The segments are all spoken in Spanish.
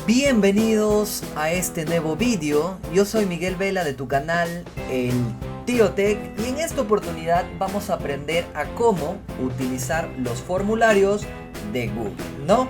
Bienvenidos a este nuevo vídeo. Yo soy Miguel Vela de tu canal El Tío Tech y en esta oportunidad vamos a aprender a cómo utilizar los formularios de Google, ¿no?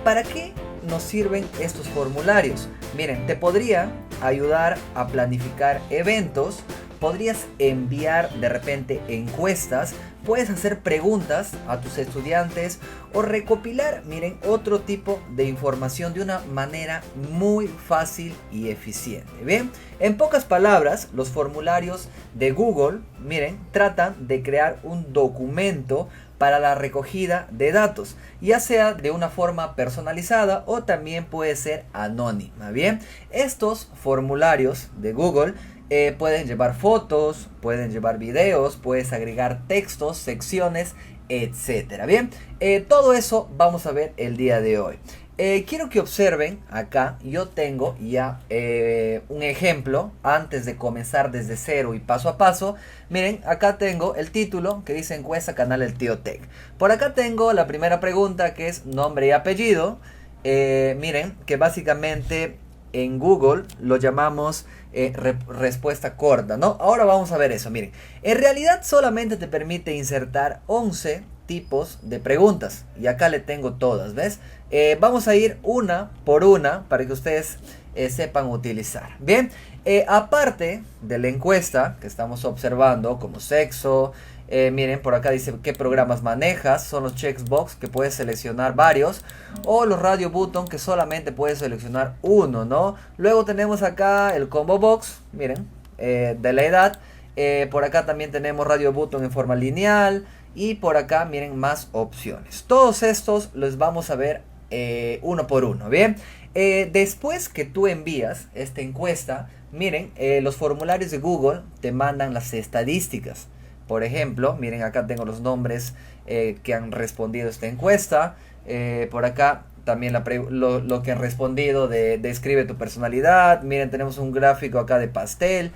¿Para qué nos sirven estos formularios? Miren, te podría ayudar a planificar eventos. Podrías enviar de repente encuestas, puedes hacer preguntas a tus estudiantes o recopilar, miren, otro tipo de información de una manera muy fácil y eficiente. Bien, en pocas palabras, los formularios de Google, miren, tratan de crear un documento para la recogida de datos, ya sea de una forma personalizada o también puede ser anónima. Bien, estos formularios de Google pueden llevar fotos, pueden llevar videos, puedes agregar textos, secciones, etcétera. Bien, todo eso vamos a ver el día de hoy. Quiero que observen acá, yo tengo ya un ejemplo antes de comenzar desde cero y paso a paso. Miren, acá tengo el título que dice encuesta canal El Tío Tech. Por acá tengo la primera pregunta que es nombre y apellido. Miren, que básicamente en Google lo llamamos respuesta corta, ¿no? Ahora vamos a ver eso, miren. En realidad solamente te permite insertar 11 tipos de preguntas. Y acá le tengo todas, ¿ves? Vamos a ir una por una para que ustedes sepan utilizar. Bien, aparte de la encuesta que estamos observando, como sexo, miren, por acá dice qué programas manejas, son los checkbox que puedes seleccionar varios, o los radio button que solamente puedes seleccionar uno, ¿no? Luego tenemos acá el combo box, miren, de la edad. Por acá también tenemos radio button en forma lineal y por acá miren más opciones. Todos estos los vamos a ver uno por uno, ¿bien? Después que tú envías esta encuesta, miren, los formularios de Google te mandan las estadísticas. Por ejemplo, miren, acá tengo los nombres que han respondido esta encuesta. Por acá también lo que han respondido de describe tu personalidad. Miren, tenemos un gráfico acá de pastel.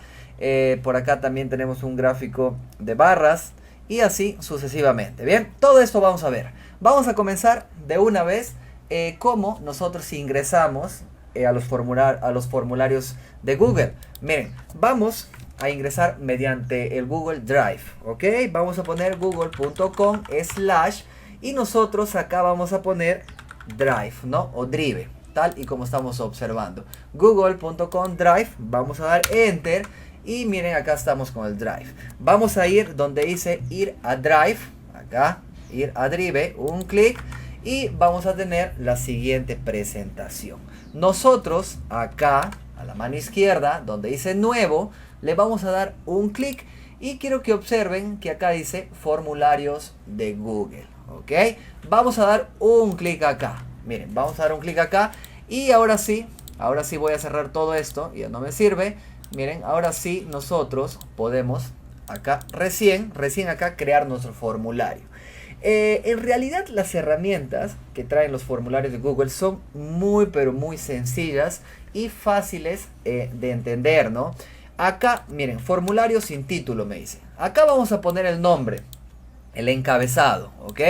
Por acá también tenemos un gráfico de barras. Y así sucesivamente. Bien, todo esto vamos a ver. Vamos a comenzar de una vez cómo nosotros ingresamos a los formularios de Google. Miren, vamos a ingresar mediante el Google Drive, ¿ok? Vamos a poner google.com/ y nosotros acá vamos a poner Drive, ¿no? O Drive, tal y como estamos observando. Google.com Drive, vamos a dar Enter y miren, acá estamos con el Drive. Vamos a ir donde dice ir a Drive, acá, ir a Drive, un clic y vamos a tener la siguiente presentación. Nosotros acá, a la mano izquierda, donde dice nuevo, le vamos a dar un clic y quiero que observen que acá dice formularios de Google, ¿ok? Vamos a dar un clic acá, miren, vamos a dar un clic acá y ahora sí voy a cerrar todo esto, ya no me sirve. Miren, ahora sí nosotros podemos acá, recién acá crear nuestro formulario. En realidad las herramientas que traen los formularios de Google son muy pero muy sencillas y fáciles de entender, ¿no? Acá, miren, formulario sin título me dice. Acá vamos a poner el nombre, el encabezado, ¿ok?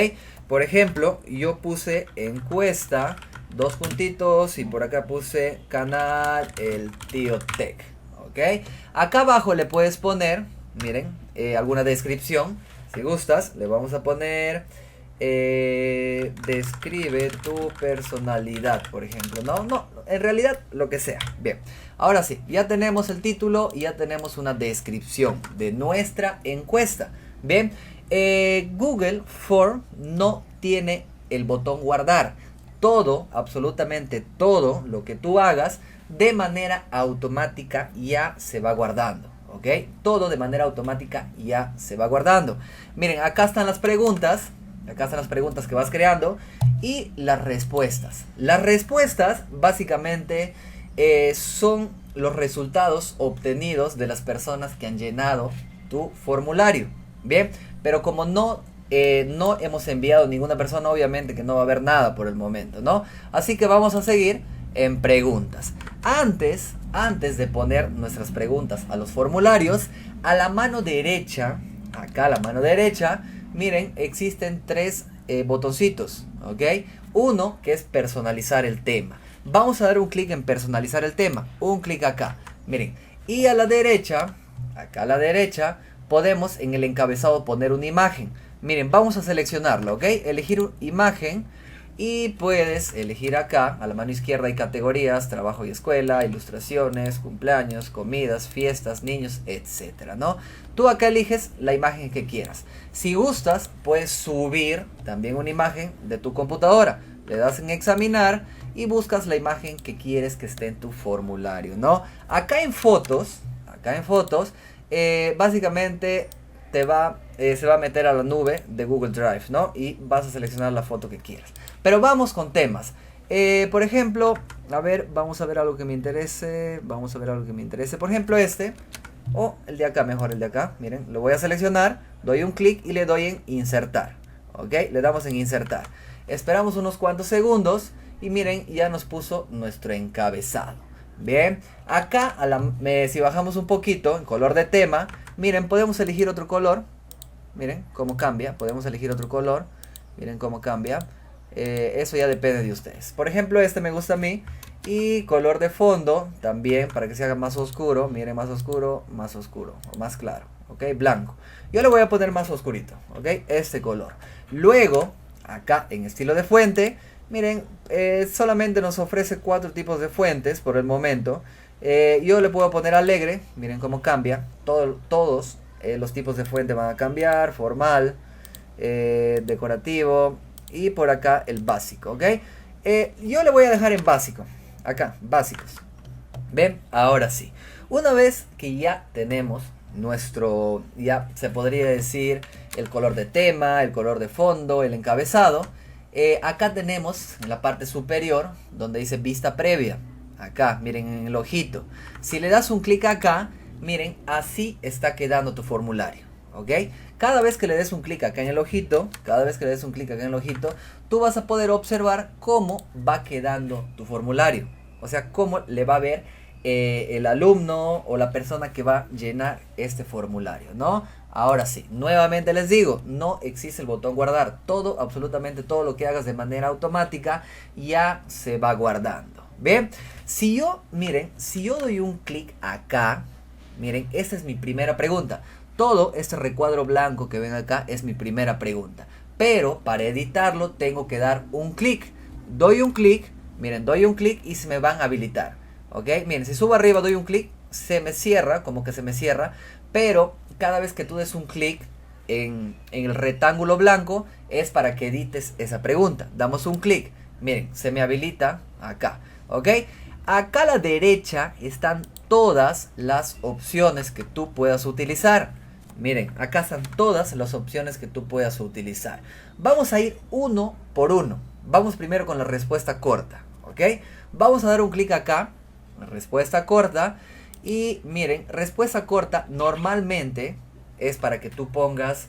Por ejemplo, yo puse encuesta, dos puntitos y por acá puse canal El Tío Tech, ¿ok? Acá abajo le puedes poner, miren, alguna descripción. Si gustas, le vamos a poner describe tu personalidad, por ejemplo. No, en realidad lo que sea. Bien, ahora sí, ya tenemos el título y ya tenemos una descripción de nuestra encuesta. Bien, Google Form no tiene el botón guardar. Todo, absolutamente todo lo que tú hagas de manera automática ya se va guardando. ¿Ok? Todo de manera automática ya se va guardando. Miren, acá están las preguntas. Acá están las preguntas que vas creando. Y las respuestas. Las respuestas básicamente son los resultados obtenidos de las personas que han llenado tu formulario. Bien, pero como no hemos enviado ninguna persona, obviamente que no va a haber nada por el momento, ¿no? Así que vamos a seguir en preguntas. Antes de poner nuestras preguntas a los formularios, a la mano derecha, acá a la mano derecha, miren, existen tres botoncitos, ¿ok? Uno que es personalizar el tema. Vamos a dar un clic en personalizar el tema, un clic acá, miren, y a la derecha, acá a la derecha, podemos en el encabezado poner una imagen. Miren, vamos a seleccionarlo, ¿ok? Elegir imagen y puedes elegir acá, a la mano izquierda hay categorías, trabajo y escuela, ilustraciones, cumpleaños, comidas, fiestas, niños, etcétera, ¿no? Tú acá eliges la imagen que quieras. Si gustas, puedes subir también una imagen de tu computadora. Le das en examinar y buscas la imagen que quieres que esté en tu formulario, ¿no? Acá en fotos, básicamente se va a meter a la nube de Google Drive, ¿no? Y vas a seleccionar la foto que quieras. Pero vamos con temas. Por ejemplo, a ver, vamos a ver algo que me interese. Por ejemplo, este. O el de acá, mejor el de acá. Miren, lo voy a seleccionar. Doy un clic y le doy en insertar. ¿Ok? Le damos en insertar. Esperamos unos cuantos segundos. Y miren, ya nos puso nuestro encabezado. Bien, acá si bajamos un poquito en color de tema, miren, podemos elegir otro color. Miren cómo cambia, podemos elegir otro color. Miren cómo cambia. Eso ya depende de ustedes. Por ejemplo, este me gusta a mí. Y color de fondo también, para que se haga más oscuro. Miren, más oscuro o más claro. Ok, blanco. Yo le voy a poner más oscurito. Ok, este color. Luego, acá en estilo de fuente, miren, solamente nos ofrece 4 tipos de fuentes por el momento. Yo le puedo poner alegre. Miren cómo cambia. Todos los tipos de fuente van a cambiar. Formal, decorativo y por acá el básico, ¿ok? Yo le voy a dejar en básico. Acá, básicos. ¿Ven? Ahora sí. Una vez que ya tenemos nuestro, ya se podría decir, el color de tema, el color de fondo, el encabezado. Acá tenemos en la parte superior donde dice vista previa. Acá, miren en el ojito. Si le das un clic acá, miren, así está quedando tu formulario. ¿Ok? Cada vez que le des un clic acá en el ojito, tú vas a poder observar cómo va quedando tu formulario. O sea, cómo le va a ver el alumno o la persona que va a llenar este formulario, ¿no? Ahora sí, nuevamente les digo, no existe el botón guardar. Todo, absolutamente todo lo que hagas de manera automática ya se va guardando. ¿Bien? Si yo doy un clic acá, miren, esta es mi primera pregunta. Todo este recuadro blanco que ven acá es mi primera pregunta. Pero para editarlo tengo que dar un clic. Doy un clic, miren, doy un clic y se me van a habilitar. ¿Ok? Miren, si subo arriba, doy un clic, se me cierra, como que se me cierra. Pero cada vez que tú des un clic en el rectángulo blanco es para que edites esa pregunta. Damos un clic, miren, se me habilita acá. ¿Ok? Acá a la derecha están todas las opciones que tú puedas utilizar. Miren, acá están todas las opciones que tú puedas utilizar. Vamos a ir uno por uno. Vamos primero con la respuesta corta, ¿ok? Vamos a dar un clic acá, respuesta corta. Y miren, respuesta corta normalmente es para que tú pongas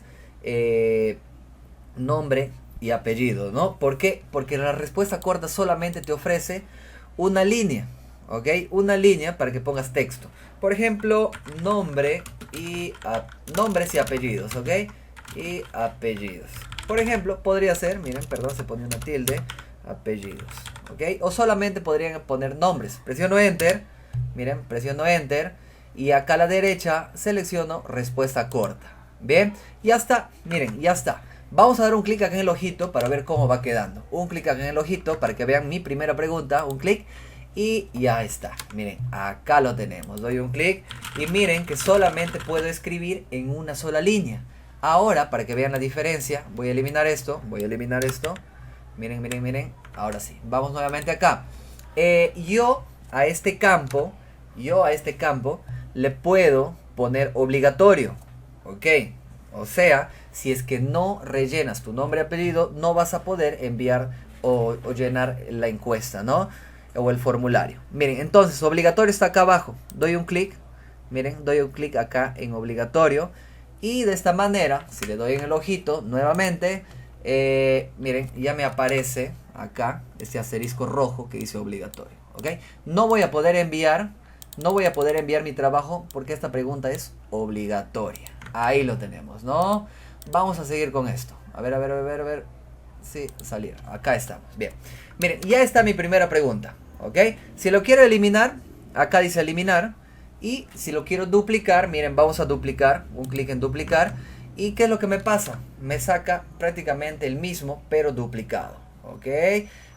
nombre y apellido, ¿no? ¿Por qué? Porque la respuesta corta solamente te ofrece una línea, ¿ok? Una línea para que pongas texto. Por ejemplo, nombres y apellidos, ¿ok? Y apellidos. Por ejemplo, podría ser, miren, perdón, se pone una tilde, apellidos, ¿ok? O solamente podrían poner nombres. Presiono Enter, miren, presiono Enter y acá a la derecha selecciono respuesta corta. Bien, ya está, miren, ya está. Vamos a dar un clic acá en el ojito para ver cómo va quedando. Un clic acá en el ojito para que vean mi primera pregunta, un clic. Y ya está, miren, acá lo tenemos. Doy un clic y miren que solamente puedo escribir en una sola línea. Ahora, para que vean la diferencia, voy a eliminar esto. Miren, miren, miren. Ahora sí, vamos nuevamente acá. Yo a este campo le puedo poner obligatorio. Ok, o sea, si es que no rellenas tu nombre y apellido, no vas a poder enviar o llenar la encuesta, ¿no? O el formulario. Miren, entonces obligatorio está acá abajo. Doy un clic. Miren, doy un clic acá en obligatorio. Y de esta manera, si le doy en el ojito nuevamente, miren, ya me aparece acá este asterisco rojo que dice obligatorio. ¿Ok? No voy a poder enviar mi trabajo porque esta pregunta es obligatoria. Ahí lo tenemos, ¿no? Vamos a seguir con esto. A ver. Sí, salir. Acá estamos. Bien. Miren, ya está mi primera pregunta. ¿ok? Si lo quiero eliminar, acá dice eliminar. Y si lo quiero duplicar, miren, vamos a duplicar, un clic en duplicar. ¿Y qué es lo que me pasa? Me saca prácticamente el mismo, pero duplicado, ¿ok?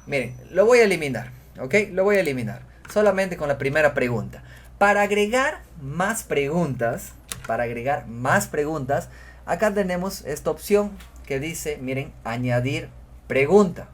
Miren, lo voy a eliminar, ¿ok? Lo voy a eliminar, solamente con la primera pregunta. Para agregar más preguntas, acá tenemos esta opción que dice, miren, añadir pregunta,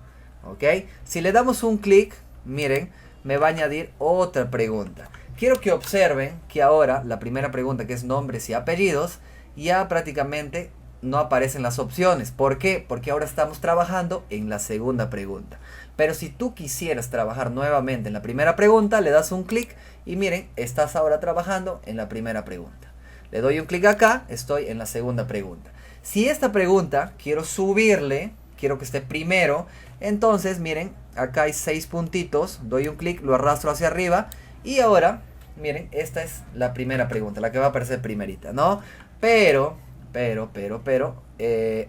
¿ok? Si le damos un clic, miren, me va a añadir otra pregunta. Quiero que observen que ahora la primera pregunta, que es nombres y apellidos, ya prácticamente no aparecen las opciones. ¿Por qué? Porque ahora estamos trabajando en la segunda pregunta. Pero si tú quisieras trabajar nuevamente en la primera pregunta, le das un clic y miren, estás ahora trabajando en la primera pregunta. Le doy un clic acá, estoy en la segunda pregunta. Si esta pregunta quiero subirle, quiero que esté primero, entonces miren, acá hay 6 puntitos, doy un clic, lo arrastro hacia arriba y ahora, miren, esta es la primera pregunta, la que va a aparecer primerita, ¿no? Pero,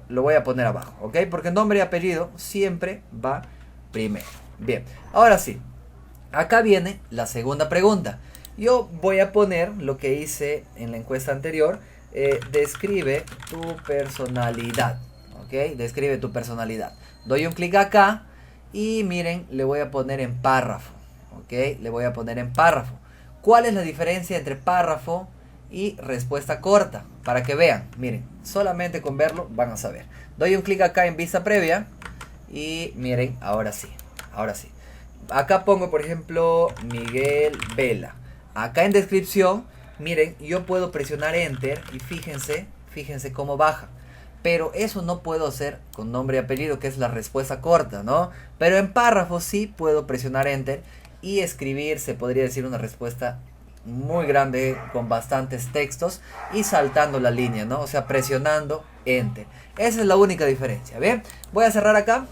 lo voy a poner abajo, ¿ok? Porque nombre y apellido siempre va primero. Bien, ahora sí, acá viene la segunda pregunta. Yo voy a poner lo que hice en la encuesta anterior, describe tu personalidad, ¿ok? Describe tu personalidad. Doy un clic acá y miren, le voy a poner en párrafo, ¿ok? Le voy a poner en párrafo. ¿Cuál es la diferencia entre párrafo y respuesta corta? Para que vean, miren, solamente con verlo van a saber. Doy un clic acá en vista previa y miren, ahora sí, ahora sí. Acá pongo, por ejemplo, Miguel Vela. Acá en descripción, miren, yo puedo presionar Enter y fíjense cómo baja. Pero eso no puedo hacer con nombre y apellido, que es la respuesta corta, ¿no? Pero en párrafo sí puedo presionar Enter y escribir, se podría decir, una respuesta muy grande con bastantes textos y saltando la línea, ¿no? O sea, presionando Enter. Esa es la única diferencia, ¿bien? Voy a cerrar acá,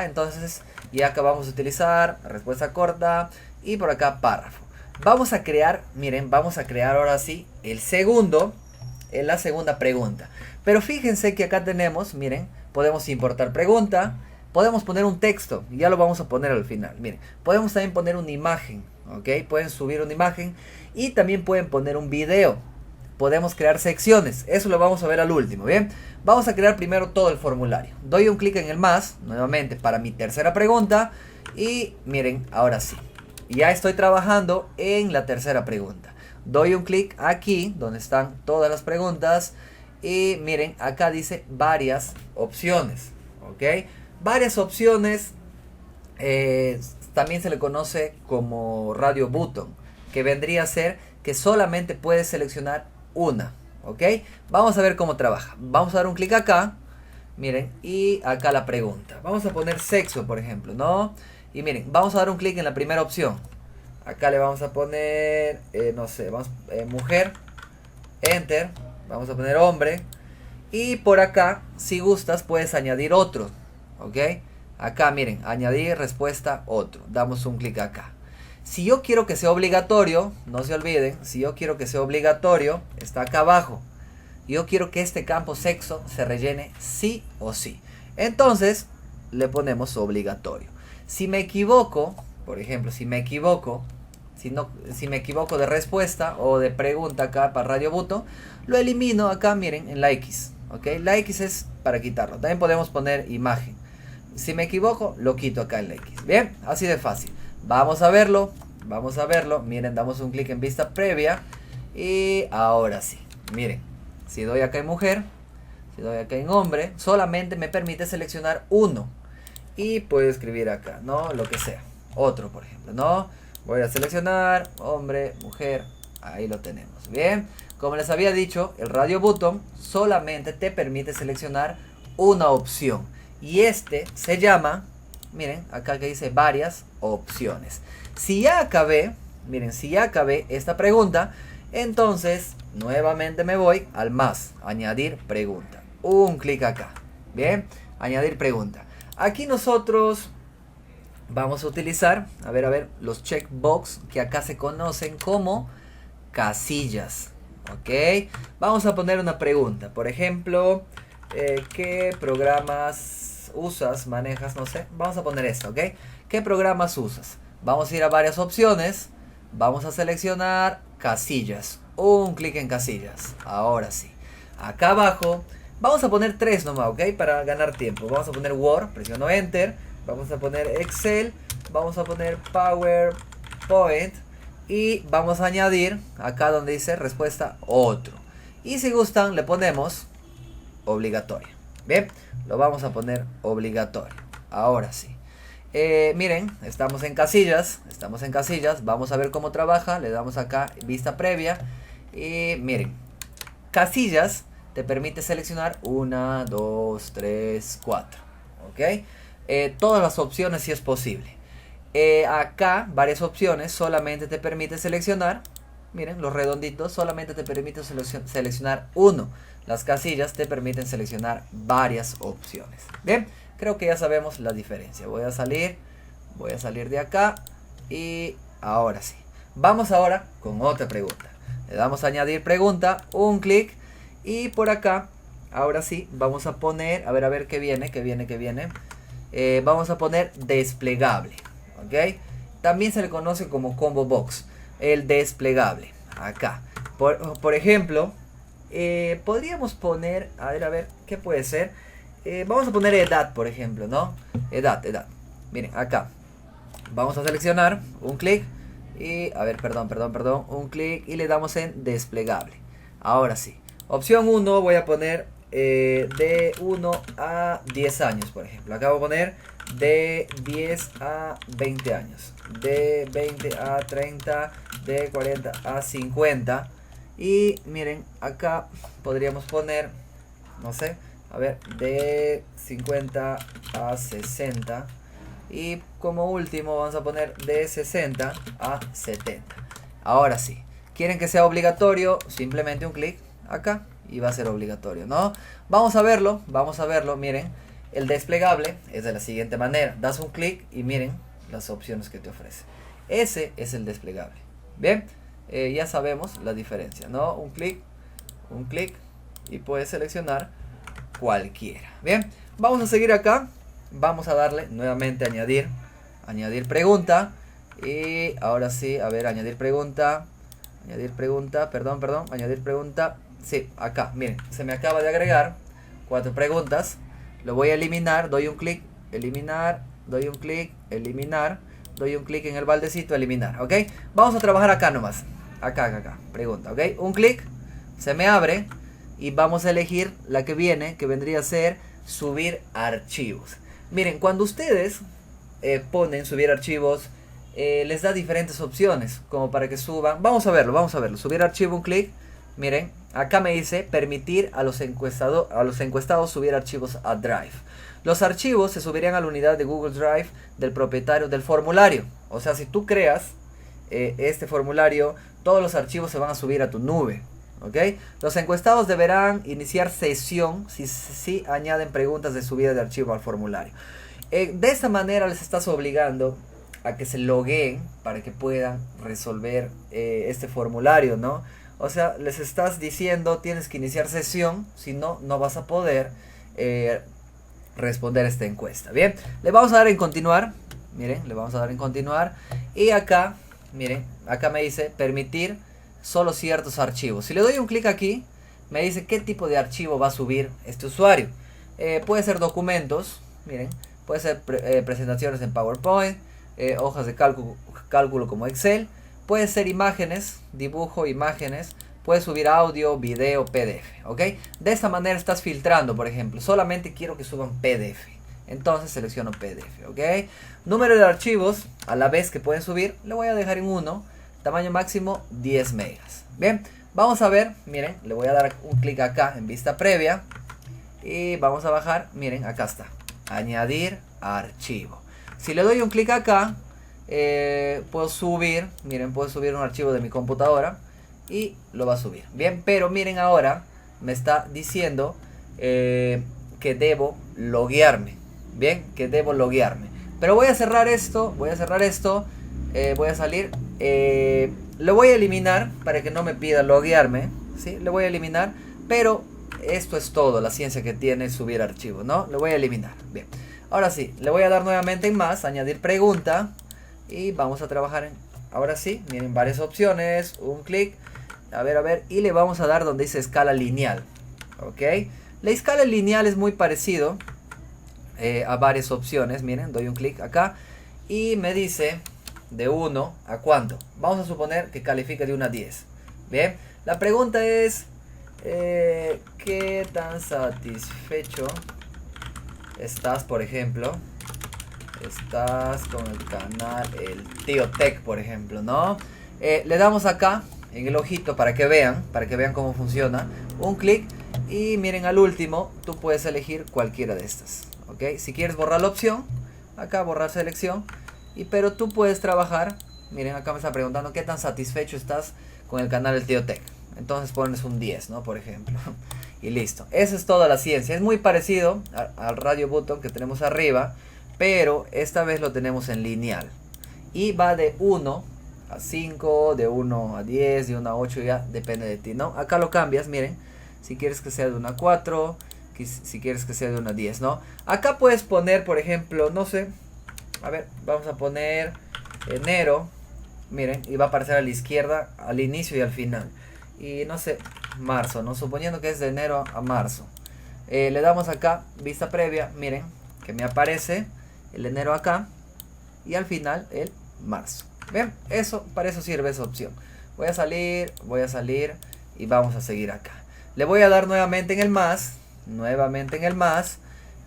entonces ya acabamos de utilizar respuesta corta y por acá párrafo. Vamos a crear, miren, vamos a crear ahora sí la segunda pregunta. Pero fíjense que acá tenemos, miren, podemos importar pregunta, podemos poner un texto, y ya lo vamos a poner al final. Miren, podemos también poner una imagen, ¿ok? Pueden subir una imagen y también pueden poner un video. Podemos crear secciones, eso lo vamos a ver al último, ¿bien? Vamos a crear primero todo el formulario. Doy un clic en el más, nuevamente, para mi tercera pregunta. Y miren, ahora sí, ya estoy trabajando en la tercera pregunta. Doy un clic aquí, donde están todas las preguntas. Y miren, acá dice varias opciones, ¿ok? Varias opciones, también se le conoce como radio button, que vendría a ser que solamente puedes seleccionar una, ¿ok? Vamos a ver cómo trabaja. Vamos a dar un clic acá, miren, y acá la pregunta. Vamos a poner sexo, por ejemplo, ¿no? Y miren, vamos a dar un clic en la primera opción. Acá le vamos a poner, no sé, mujer, enter. Vamos a poner hombre. Y por acá, si gustas, puedes añadir otro, ¿ok? Acá, miren, añadir respuesta otro. Damos un clic acá. Si yo quiero que sea obligatorio, no se olviden, si yo quiero que sea obligatorio, está acá abajo. Yo quiero que este campo sexo se rellene sí o sí. Entonces, le ponemos obligatorio. Si me equivoco, por ejemplo, si me equivoco de respuesta o de pregunta acá para Radio Button, lo elimino acá, miren, en la X, ¿ok? La X es para quitarlo. También podemos poner imagen. Si me equivoco, lo quito acá en la X. Bien, así de fácil. Vamos a verlo. Miren, damos un clic en vista previa. Y ahora sí, miren, si doy acá en mujer, si doy acá en hombre, solamente me permite seleccionar uno. Y puedo escribir acá, ¿no? Lo que sea. Otro, por ejemplo, ¿no? Voy a seleccionar hombre, mujer. Ahí lo tenemos. Bien. Como les había dicho, el radio button solamente te permite seleccionar una opción. Y este se llama, miren, acá que dice varias opciones. Si ya acabé, miren, si ya acabé esta pregunta, entonces nuevamente me voy al más, añadir pregunta. Un clic acá. Bien, añadir pregunta. Aquí nosotros vamos a utilizar, a ver, los checkbox que acá se conocen como casillas. Ok, vamos a poner una pregunta. Por ejemplo, ¿qué programas usas, manejas? No sé, vamos a poner esto, ¿ok? ¿Qué programas usas? Vamos a ir a varias opciones. Vamos a seleccionar casillas. Un clic en casillas. Ahora sí. Acá abajo vamos a poner 3 nomás, ¿ok? Para ganar tiempo. Vamos a poner Word, presiono Enter. Vamos a poner Excel. Vamos a poner PowerPoint. Y vamos a añadir acá donde dice respuesta otro. Y si gustan le ponemos obligatorio. Bien, lo vamos a poner obligatorio. Ahora sí. Miren, estamos en casillas. Vamos a ver cómo trabaja. Le damos acá vista previa. Y miren, casillas te permite seleccionar 1, 2, 3, 4. ¿Ok? Todas las opciones si es posible. Acá, varias opciones, solamente te permite seleccionar. Miren, los redonditos solamente te permiten seleccionar uno. Las casillas te permiten seleccionar varias opciones. Bien, creo que ya sabemos la diferencia. Voy a salir de acá. Y ahora sí. Vamos ahora con otra pregunta. Le damos a añadir pregunta, un clic. Y por acá, ahora sí, vamos a poner, a ver qué viene. Vamos a poner desplegable. ¿Ok? También se le conoce como combo box. El desplegable. Acá. Por ejemplo, podríamos poner, a ver, ¿qué puede ser? Vamos a poner edad, por ejemplo, ¿no? Edad. Miren, acá. Vamos a seleccionar un clic. Y, un clic y le damos en desplegable. Ahora sí. Opción 1 voy a poner de 1 a 10 años, por ejemplo. Acá voy a poner de 10 a 20 años. De 20 a 30. De 40 a 50. Y miren, acá podríamos poner, no sé, a ver, de 50 a 60. Y como último vamos a poner de 60 a 70. Ahora sí, quieren que sea obligatorio, simplemente un clic acá y va a ser obligatorio, ¿no? Vamos a verlo, miren. El desplegable es de la siguiente manera. Das un clic y miren las opciones que te ofrece. Ese es el desplegable. Bien, ya sabemos la diferencia, ¿no? Un clic y puedes seleccionar cualquiera. Bien, vamos a seguir acá. Vamos a darle nuevamente añadir pregunta. Y ahora sí, a ver, añadir pregunta. Añadir pregunta. Sí, acá, miren, se me acaba de agregar 4 preguntas. Lo voy a eliminar, doy un clic, eliminar, doy un clic, eliminar, doy un clic en el baldecito, eliminar, ¿ok? Vamos a trabajar acá nomás. Acá, pregunta, ¿ok? Un clic, se me abre y vamos a elegir la que viene, que vendría a ser subir archivos. Miren, cuando ustedes ponen subir archivos, les da diferentes opciones, como para que suban. Vamos a verlo. Subir archivo, un clic. Miren, acá me dice permitir a los encuestados subir archivos a Drive. Los archivos se subirían a la unidad de Google Drive del propietario del formulario. O sea, si tú creas este formulario, todos los archivos se van a subir a tu nube. ¿Ok? Los encuestados deberán iniciar sesión si añaden preguntas de subida de archivo al formulario. De esta manera les estás obligando a que se logueen para que puedan resolver este formulario, ¿no? O sea, les estás diciendo tienes que iniciar sesión, si no, no vas a poder responder esta encuesta. Bien, le vamos a dar en continuar. Miren, le vamos a dar en continuar. Y acá, miren, acá me dice permitir solo ciertos archivos. Si le doy un clic aquí, me dice qué tipo de archivo va a subir este usuario. Puede ser documentos, miren, puede ser presentaciones en PowerPoint, hojas de cálculo como Excel, puede ser imágenes, dibujo, imágenes, puede subir audio, video, PDF, ¿ok? De esta manera estás filtrando, por ejemplo, solamente quiero que suban PDF. Entonces selecciono PDF, ¿ok? Número de archivos, a la vez que pueden subir, le voy a dejar en 1. Tamaño máximo 10 megas. Bien, vamos a ver, miren, le voy a dar un clic acá en vista previa. Y vamos a bajar, miren, acá está. Añadir archivo. Si le doy un clic acá, puedo subir, miren, puedo subir un archivo de mi computadora. Y lo va a subir. Bien, pero miren ahora, me está diciendo que debo loguearme. Bien, que debo loguearme. Pero voy a cerrar esto, voy a salir. Lo voy a eliminar para que no me pida loguearme, ¿sí? Le voy a eliminar, pero esto es todo, la ciencia que tiene subir archivo, ¿no? Lo voy a eliminar. Bien, ahora sí, le voy a dar nuevamente en más, añadir pregunta. Y vamos a trabajar en, ahora sí, miren, varias opciones, un clic, a ver, y le vamos a dar donde dice escala lineal, ok. La escala lineal es muy parecido a varias opciones, miren, doy un clic acá y me dice de 1 a cuánto. Vamos a suponer que califica de 1 a 10, bien, la pregunta es, ¿qué tan satisfecho estás, por ejemplo? Estás con el canal El Tío Tech, por ejemplo, ¿no? Le damos acá en el ojito para que vean cómo funciona. Un clic y miren, al último tú puedes elegir cualquiera de estas, ¿ok? Si quieres borrar la opción, acá borrar selección, pero tú puedes trabajar. Miren, acá me está preguntando qué tan satisfecho estás con el canal El Tío Tech. Entonces pones un 10, ¿no? Por ejemplo. Y listo. Esa es toda la ciencia. Es muy parecido al radio button que tenemos arriba, pero esta vez lo tenemos en lineal. Y va de 1 a 5, de 1 a 10, de 1 a 8, ya depende de ti, ¿no? Acá lo cambias, miren. Si quieres que sea de 1 a 4, si quieres que sea de 1 a 10, ¿no? Acá puedes poner, por ejemplo, no sé. A ver, vamos a poner enero. Miren, y va a aparecer a la izquierda, al inicio y al final. Y no sé, marzo, ¿no? Suponiendo que es de enero a marzo. Le damos acá, vista previa, miren, que me aparece el enero acá y al final el marzo. Bien, para eso sirve esa opción. Voy a salir y vamos a seguir acá. Le voy a dar nuevamente en el más,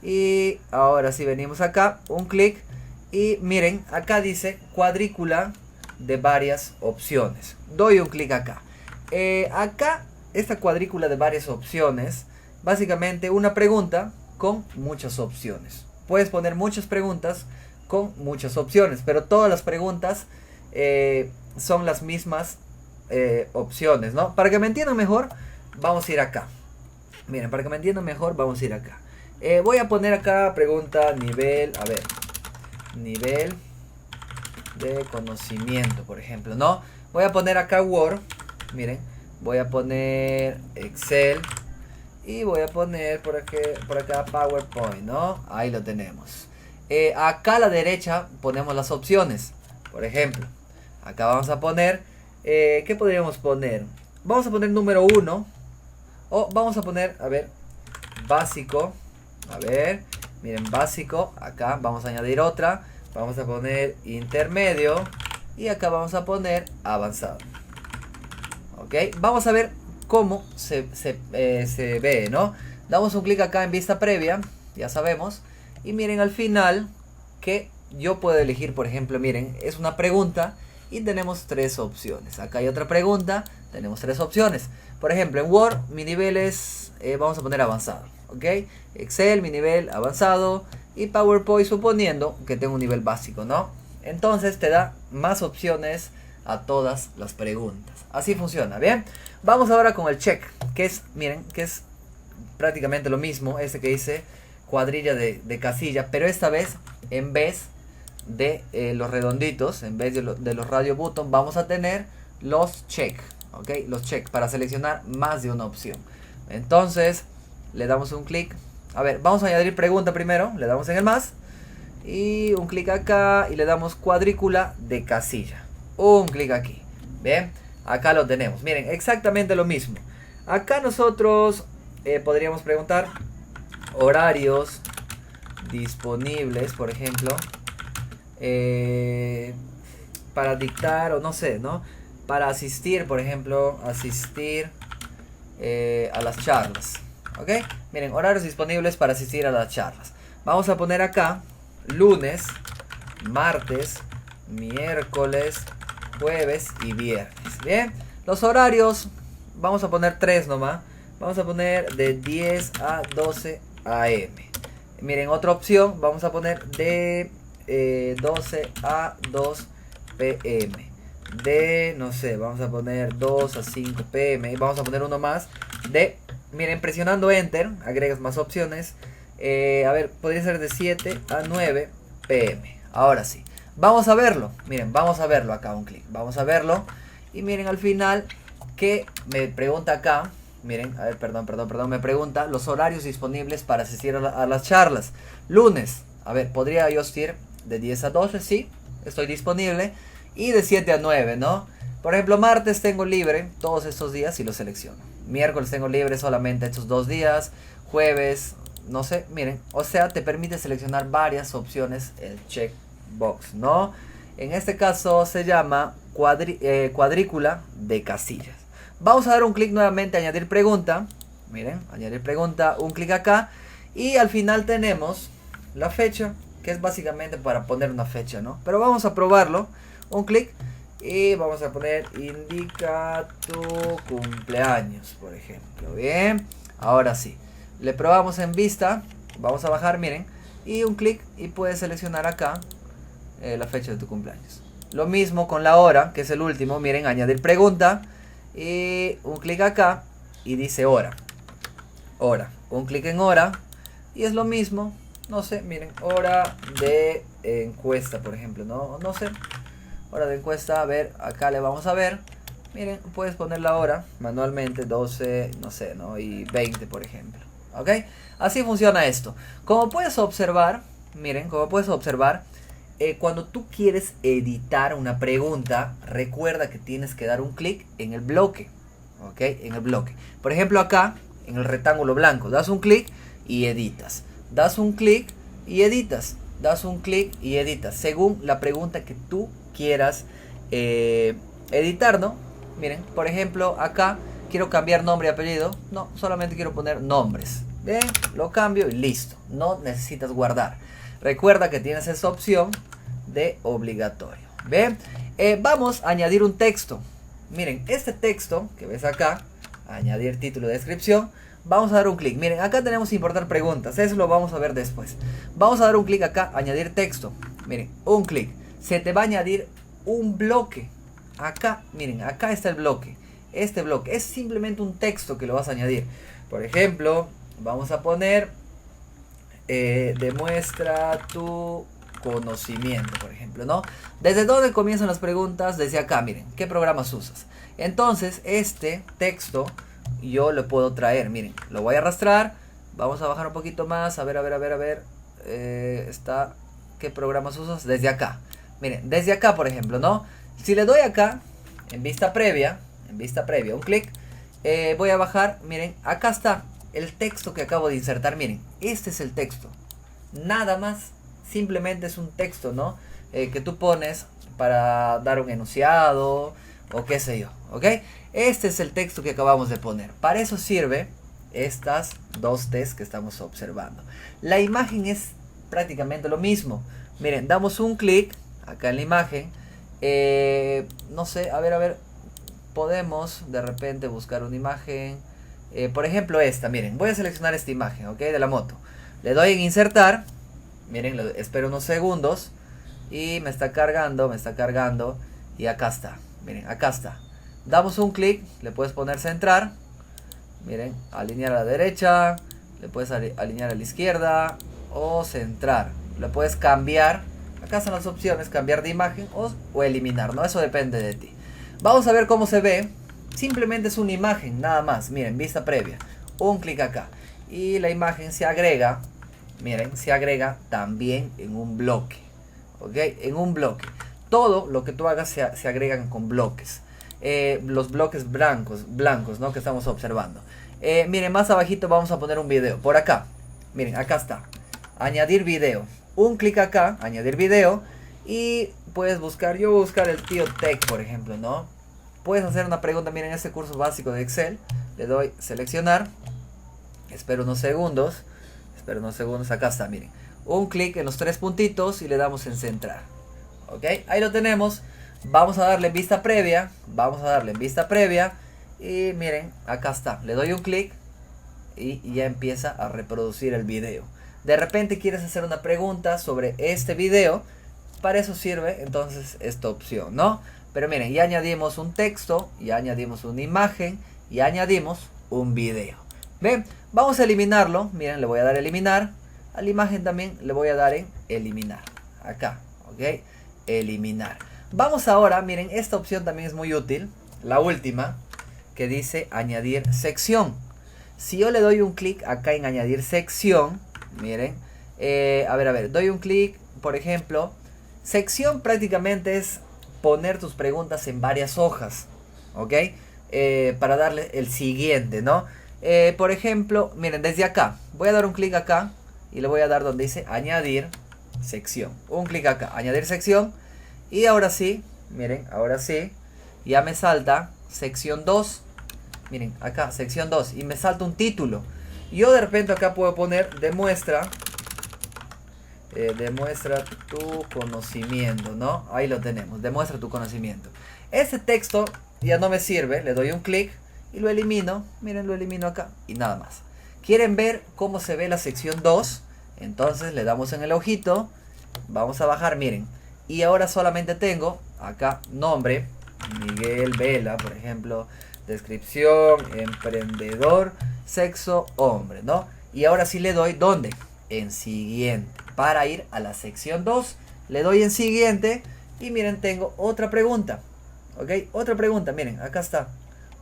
y ahora sí venimos acá, un clic y miren, acá dice cuadrícula de varias opciones. Doy un clic acá. Acá, esta cuadrícula de varias opciones, básicamente una pregunta con muchas opciones. Puedes poner muchas preguntas con muchas opciones, pero todas las preguntas son las mismas opciones, ¿no? Para que me entiendan mejor, vamos a ir acá. Miren, para que me entiendan mejor, vamos a ir acá. Voy a poner acá pregunta nivel, a ver, nivel de conocimiento, por ejemplo, ¿no? Voy a poner acá Word, miren, voy a poner Excel. Y voy a poner por acá PowerPoint, ¿no? Ahí lo tenemos. Acá a la derecha ponemos las opciones. Por ejemplo, acá vamos a poner, ¿qué podríamos poner? Vamos a poner número 1. O vamos a poner, a ver, básico. A ver, miren, básico. Acá vamos a añadir otra. Vamos a poner intermedio. Y acá vamos a poner avanzado. Ok, vamos a ver cómo se ve, ¿no? Damos un clic acá en vista previa, ya sabemos, y miren al final que yo puedo elegir, por ejemplo, miren, es una pregunta y tenemos 3 opciones. Acá hay otra pregunta, tenemos 3 opciones. Por ejemplo, en Word mi nivel es, vamos a poner avanzado, ¿ok? Excel mi nivel avanzado y PowerPoint suponiendo que tengo un nivel básico, ¿no? Entonces te da más opciones a todas las preguntas. Así funciona, ¿bien? Vamos ahora con el check, que es, miren, que es prácticamente lo mismo, que dice cuadrilla de casilla, pero esta vez, en vez de los redonditos, en vez de los radio button, vamos a tener los check, ¿ok? Los check para seleccionar más de una opción. Entonces, le damos un clic. A ver, vamos a añadir pregunta primero, le damos en el más, y un clic acá, y le damos cuadrícula de casilla. Un clic aquí, ¿bien? Acá lo tenemos, miren, exactamente lo mismo. Acá nosotros podríamos preguntar horarios disponibles, por ejemplo, para dictar o no sé, ¿no? Para asistir, por ejemplo, a las charlas, ¿ok? Miren, horarios disponibles para asistir a las charlas. Vamos a poner acá lunes, martes, miércoles, jueves y viernes. Bien, los horarios vamos a poner 3 nomás. Vamos a poner de 10 a 12 am. Miren, otra opción, vamos a poner de 12 a 2 pm. De, no sé, vamos a poner 2 a 5 pm. Vamos a poner uno más de, miren, presionando enter, agregas más opciones. A ver, podría ser de 7 a 9 pm. Ahora sí, vamos a verlo. Miren, vamos a verlo acá, un clic. Vamos a verlo. Y miren al final que me pregunta acá. Miren, a ver, perdón, me pregunta los horarios disponibles para asistir a las charlas. Lunes, a ver, ¿podría yo asistir de 10 a 12? Sí. estoy disponible. Y de 7 a 9, ¿no? Por ejemplo, martes tengo libre todos estos días y lo selecciono. Miércoles tengo libre solamente estos 2 días. Jueves, no sé, miren. O sea, te permite seleccionar varias opciones el checkbox, ¿no? En este caso se llama cuadrícula de casillas. Vamos a dar un clic nuevamente a añadir pregunta. Miren, añadir pregunta, un clic acá. Y al final tenemos la fecha, que es básicamente para poner una fecha, ¿no? Pero vamos a probarlo. Un clic y vamos a poner indica tu cumpleaños, por ejemplo. Bien, ahora sí. Le probamos en vista. Vamos a bajar, miren. Y un clic y puedes seleccionar acá la fecha de tu cumpleaños. Lo mismo con la hora, que es el último. Miren, añadir pregunta. Y un clic acá y dice hora. Hora. Un clic en hora. Y es lo mismo. No sé, miren, hora de encuesta, por ejemplo. No sé. Hora de encuesta, a ver, acá le vamos a ver. Miren, puedes poner la hora manualmente, 12, no sé, ¿no? Y 20, por ejemplo. ¿Ok? Así funciona esto. Como puedes observar, miren, como puedes observar, cuando tú quieres editar una pregunta, recuerda que tienes que dar un clic en el bloque. ¿Ok? En el bloque. Por ejemplo, acá, en el rectángulo blanco, das un clic y editas. Das un clic y editas. Das un clic y editas. Según la pregunta que tú quieras editar, ¿no? Miren, por ejemplo, acá quiero cambiar nombre y apellido. No, solamente quiero poner nombres. Bien, lo cambio y listo. No necesitas guardar. Recuerda que tienes esa opción de obligatorio. Bien, vamos a añadir un texto. Miren, este texto que ves acá, añadir título de descripción. Vamos a dar un clic. Miren, acá tenemos importar preguntas. Eso lo vamos a ver después. Vamos a dar un clic acá, añadir texto. Miren, un clic. Se te va a añadir un bloque. Acá, miren, acá está el bloque. Este bloque es simplemente un texto que lo vas a añadir. Por ejemplo, vamos a poner demuestra tu conocimiento, por ejemplo, ¿no? ¿Desde dónde comienzan las preguntas? Desde acá, miren, ¿qué programas usas? Entonces, este texto yo lo puedo traer, miren, lo voy a arrastrar. Vamos a bajar un poquito más, a ver. Está, ¿qué programas usas? Desde acá. Miren, desde acá, por ejemplo, ¿no? Si le doy acá, en vista previa, un clic, voy a bajar, miren, acá está el texto que acabo de insertar, miren, este es el texto, nada más, simplemente es un texto, ¿no? Que tú pones para dar un enunciado, o qué sé yo, ¿ok? Este es el texto que acabamos de poner, para eso sirve estas dos tests que estamos observando. La imagen es prácticamente lo mismo, miren, damos un clic acá en la imagen, no sé, a ver, podemos de repente buscar una imagen, por ejemplo esta, miren, voy a seleccionar esta imagen, ok, de la moto, le doy en insertar, miren, espero unos segundos, y me está cargando, y acá está, miren, acá está, damos un clic, le puedes poner centrar, miren, alinear a la derecha, le puedes alinear a la izquierda, o centrar, le puedes cambiar. Acá están las opciones, cambiar de imagen o eliminar, ¿no? Eso depende de ti. Vamos a ver cómo se ve. Simplemente es una imagen, nada más. Miren, vista previa. Un clic acá. Y la imagen se agrega, miren, se agrega también en un bloque. ¿Ok? En un bloque. Todo lo que tú hagas se agregan con bloques. Los bloques blancos, ¿no? Que estamos observando. Miren, más abajito vamos a poner un video. Por acá. Miren, acá está. Añadir video. Un clic acá, añadir video, y puedes buscar, yo voy a buscar el tío Tech, por ejemplo, ¿no? Puedes hacer una pregunta, miren, este curso básico de Excel, le doy seleccionar, espero unos segundos, acá está, miren, un clic en los tres puntitos y le damos en centrar, ok, ahí lo tenemos. Vamos a darle en vista previa, y miren, acá está, le doy un clic y ya empieza a reproducir el video. De repente quieres hacer una pregunta sobre este video, para eso sirve entonces esta opción, ¿no? Pero miren, ya añadimos un texto, ya añadimos una imagen, ya añadimos un video. ¿Ven? Vamos a eliminarlo, miren, le voy a dar a eliminar, a la imagen también le voy a dar en eliminar, acá, ¿ok? Eliminar. Vamos ahora, miren, esta opción también es muy útil, la última, que dice añadir sección. Si yo le doy un clic acá en añadir sección, miren, a ver, doy un clic, por ejemplo, Sección prácticamente es poner tus preguntas en varias hojas, ¿ok? Para darle el siguiente, ¿no? Por ejemplo, miren, desde acá, voy a dar un clic acá y le voy a dar donde dice añadir sección. Un clic acá, añadir sección. Y ahora sí, miren, ahora sí, ya me salta sección 2. Miren, acá, sección 2. Y me salta un título. Yo de repente acá puedo poner demuestra tu conocimiento, ¿no? Ahí lo tenemos, demuestra tu conocimiento. Ese texto ya no me sirve, le doy un clic y lo elimino. Miren, lo elimino acá y nada más. ¿Quieren ver cómo se ve la sección 2? Entonces le damos en el ojito, vamos a bajar, miren. Y ahora solamente tengo acá nombre, Miguel Vela, por ejemplo, descripción, emprendedor, sexo, hombre, ¿no? Y ahora sí le doy, ¿dónde? En siguiente. Para ir a la sección 2, le doy en siguiente y miren, tengo otra pregunta. ¿Ok? Otra pregunta, miren, acá está.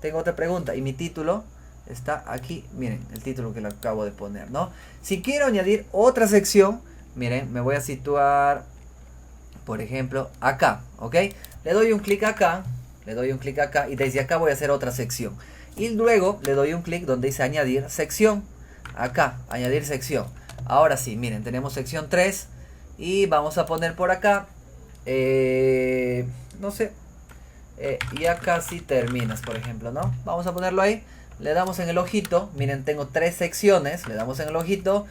Tengo otra pregunta y mi título está aquí. Miren, el título que le acabo de poner, ¿no? Si quiero añadir otra sección, miren, me voy a situar, por ejemplo, acá, ¿ok? Le doy un clic acá, y desde acá voy a hacer otra sección. Y luego le doy un clic donde dice añadir sección. Acá, añadir sección. Ahora sí, miren, tenemos sección 3 y vamos a poner por acá, no sé, ya casi terminas, por ejemplo, ¿no? Vamos a ponerlo ahí, le damos en el ojito, miren, tengo 3 secciones, le damos en el ojito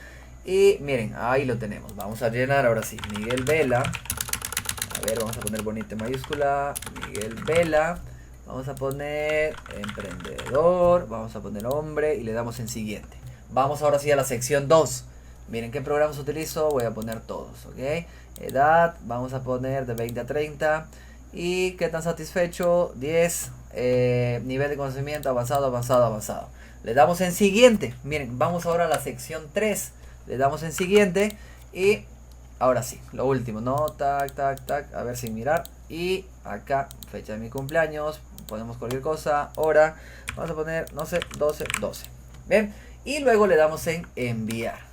y miren, ahí lo tenemos. Vamos a llenar ahora sí, Miguel Vela. A ver, vamos a poner bonito en mayúscula, Miguel Vela. Vamos a poner emprendedor, vamos a poner hombre y le damos en siguiente. Vamos ahora sí a la sección 2. Miren qué programas utilizo, voy a poner todos, ¿ok? Edad, vamos a poner de 20 a 30. Y qué tan satisfecho, 10. Nivel de conocimiento, avanzado, avanzado, avanzado. Le damos en siguiente. Miren, vamos ahora a la sección 3. Le damos en siguiente y ahora sí, lo último, ¿no? Tac, tac, tac, a ver sin mirar. Y acá, fecha de mi cumpleaños, ponemos cualquier cosa, hora, vamos a poner, no sé, 12, 12. ¿Ven? Y luego le damos en enviar.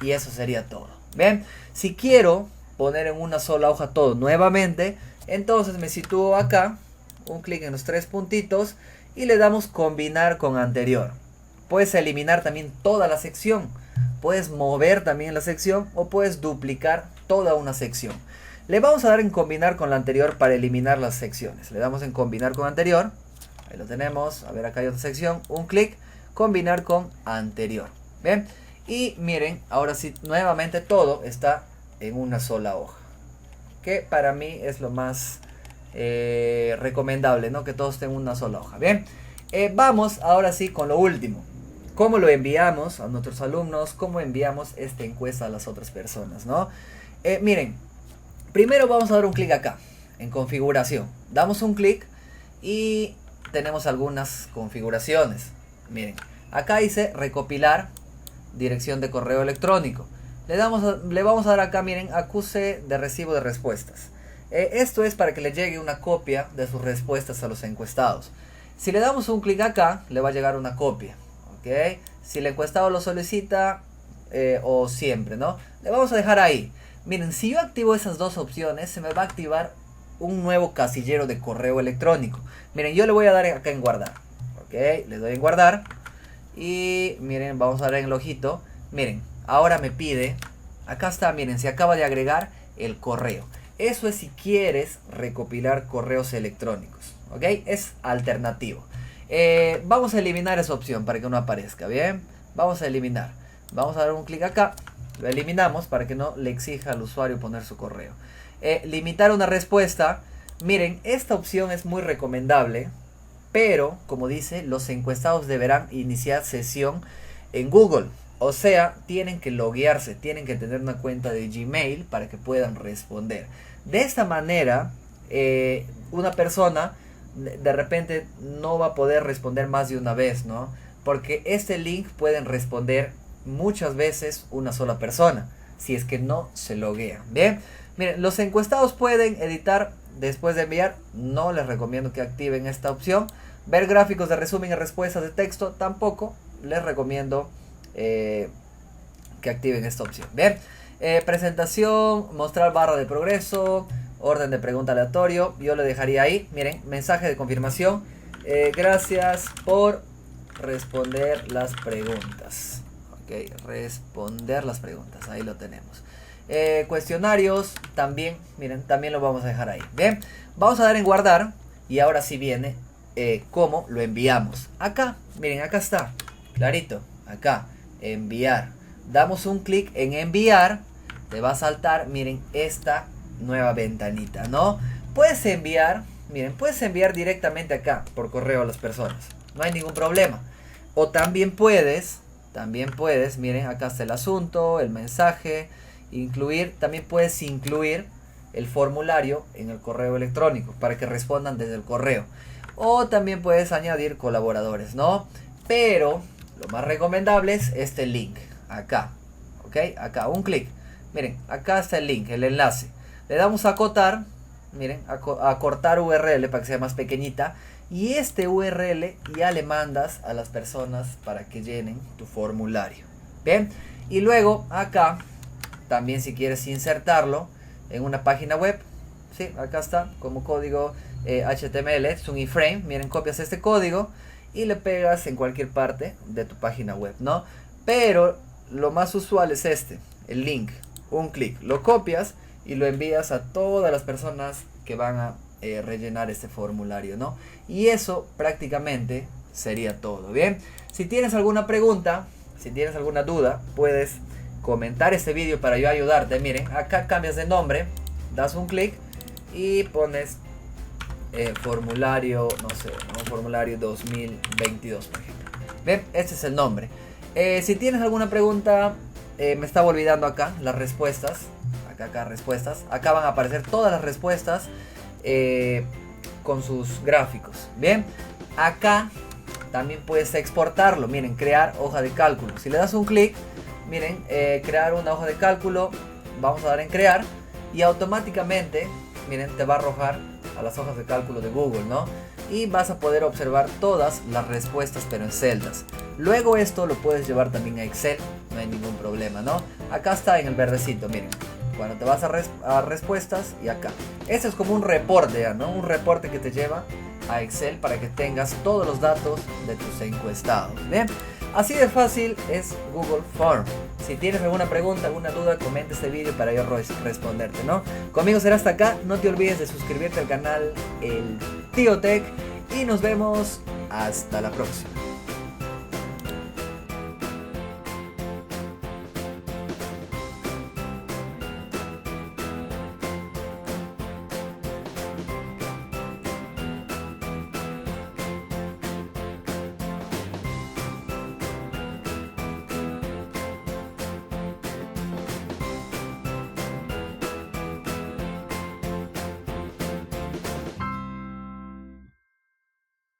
Y eso sería todo. ¿Ven? Si quiero poner en una sola hoja todo nuevamente, entonces me sitúo acá, un clic en los 3 puntitos y le damos combinar con anterior. Puedes eliminar también toda la sección. Puedes mover también la sección o puedes duplicar toda una sección. Le vamos a dar en combinar con la anterior para eliminar las secciones. Le damos en combinar con anterior. Ahí lo tenemos. A ver, acá hay otra sección. Un clic, combinar con anterior. ¿Bien? Y miren, ahora sí, nuevamente todo está en una sola hoja. Que para mí es lo más recomendable, ¿no? Que todo esté en una sola hoja. Bien, vamos ahora sí con lo último. ¿Cómo lo enviamos a nuestros alumnos? ¿Cómo enviamos esta encuesta a las otras personas, ¿no? Miren, primero vamos a dar un clic acá, en configuración. Damos un clic y tenemos algunas configuraciones. Miren, acá dice recopilar dirección de correo electrónico. Le vamos a dar acá, miren, acuse de recibo de respuestas. Esto es para que le llegue una copia de sus respuestas a los encuestados. Si le damos un clic acá, le va a llegar una copia. ¿Ok? Si el encuestado lo solicita o siempre, ¿no? Le vamos a dejar ahí. Miren, si yo activo esas dos opciones, se me va a activar un nuevo casillero de correo electrónico. Miren, yo le voy a dar acá en guardar. ¿Ok? Le doy en guardar. Y miren, vamos a dar en el ojito. Miren, ahora me pide, acá está, miren, se acaba de agregar el correo. Eso es si quieres recopilar correos electrónicos, ¿ok? Es alternativo. Vamos a eliminar esa opción para que no aparezca, ¿bien? Vamos a eliminar. Vamos a dar un clic acá, lo eliminamos para que no le exija al usuario poner su correo. Limitar una respuesta. Miren, esta opción es muy recomendable, pero, como dice, los encuestados deberán iniciar sesión en Google. O sea, tienen que loguearse, tienen que tener una cuenta de Gmail para que puedan responder. De esta manera, una persona de repente no va a poder responder más de una vez, ¿no? Porque este link pueden responder muchas veces una sola persona, si es que no se loguea. Bien, miren, los encuestados pueden editar después de enviar. No les recomiendo que activen esta opción. Ver gráficos de resumen y respuestas de texto, tampoco les recomiendo que activen esta opción. Bien, presentación, mostrar barra de progreso, orden de pregunta aleatorio, yo le dejaría ahí, miren, mensaje de confirmación, gracias por responder las preguntas. Ok, responder las preguntas, ahí lo tenemos. Cuestionarios, también, miren, también lo vamos a dejar ahí. Bien, vamos a dar en guardar y ahora sí viene cómo lo enviamos. Acá, miren, acá está, clarito, acá, enviar. Damos un clic en enviar, te va a saltar, miren, esta nueva ventanita, ¿no? Puedes enviar, miren, puedes enviar directamente acá por correo a las personas, no hay ningún problema. O también puedes, miren, acá está el asunto, el mensaje, incluir, también puedes incluir el formulario en el correo electrónico para que respondan desde el correo. O también puedes añadir colaboradores, ¿no? Pero lo más recomendable es este link, acá, ¿ok? Acá, un clic. Miren, acá está el link, el enlace. Le damos a acotar, miren, a cortar URL para que sea más pequeñita. Y este URL ya le mandas a las personas para que llenen tu formulario. Bien, y luego acá, también si quieres insertarlo en una página web, ¿sí? Acá está, como código HTML, es un iframe. Miren, copias este código y le pegas en cualquier parte de tu página web, ¿no? Pero lo más usual es este, el link, un clic, lo copias y lo envías a todas las personas que van a rellenar este formulario, ¿no? Y eso prácticamente sería todo. Bien, si tienes alguna pregunta, si tienes alguna duda, puedes comentar este vídeo para yo ayudarte. Miren, acá cambias de nombre, das un clic y pones formulario, no sé, un formulario 2022, por ejemplo. Bien, este es el nombre. Si tienes alguna pregunta, me estaba olvidando acá las respuestas. Acá respuestas. Acá van a aparecer todas las respuestas con sus gráficos. Bien, acá también puedes exportarlo. Miren, crear hoja de cálculo. Si le das un clic, miren, crear una hoja de cálculo. Vamos a dar en crear y automáticamente, miren, te va a arrojar a las hojas de cálculo de Google, ¿no? Y vas a poder observar todas las respuestas, pero en celdas. Luego esto lo puedes llevar también a Excel, no hay ningún problema, ¿no? Acá está en el verdecito, miren. Cuando te vas a respuestas y acá. Esto es como un reporte, ¿no? Un reporte que te lleva a Excel para que tengas todos los datos de tus encuestados. Bien, así de fácil es Google Form. Si tienes alguna pregunta, alguna duda, comenta este vídeo para yo responderte, ¿no? Conmigo será hasta acá. No te olvides de suscribirte al canal El Tío Tech y nos vemos hasta la próxima.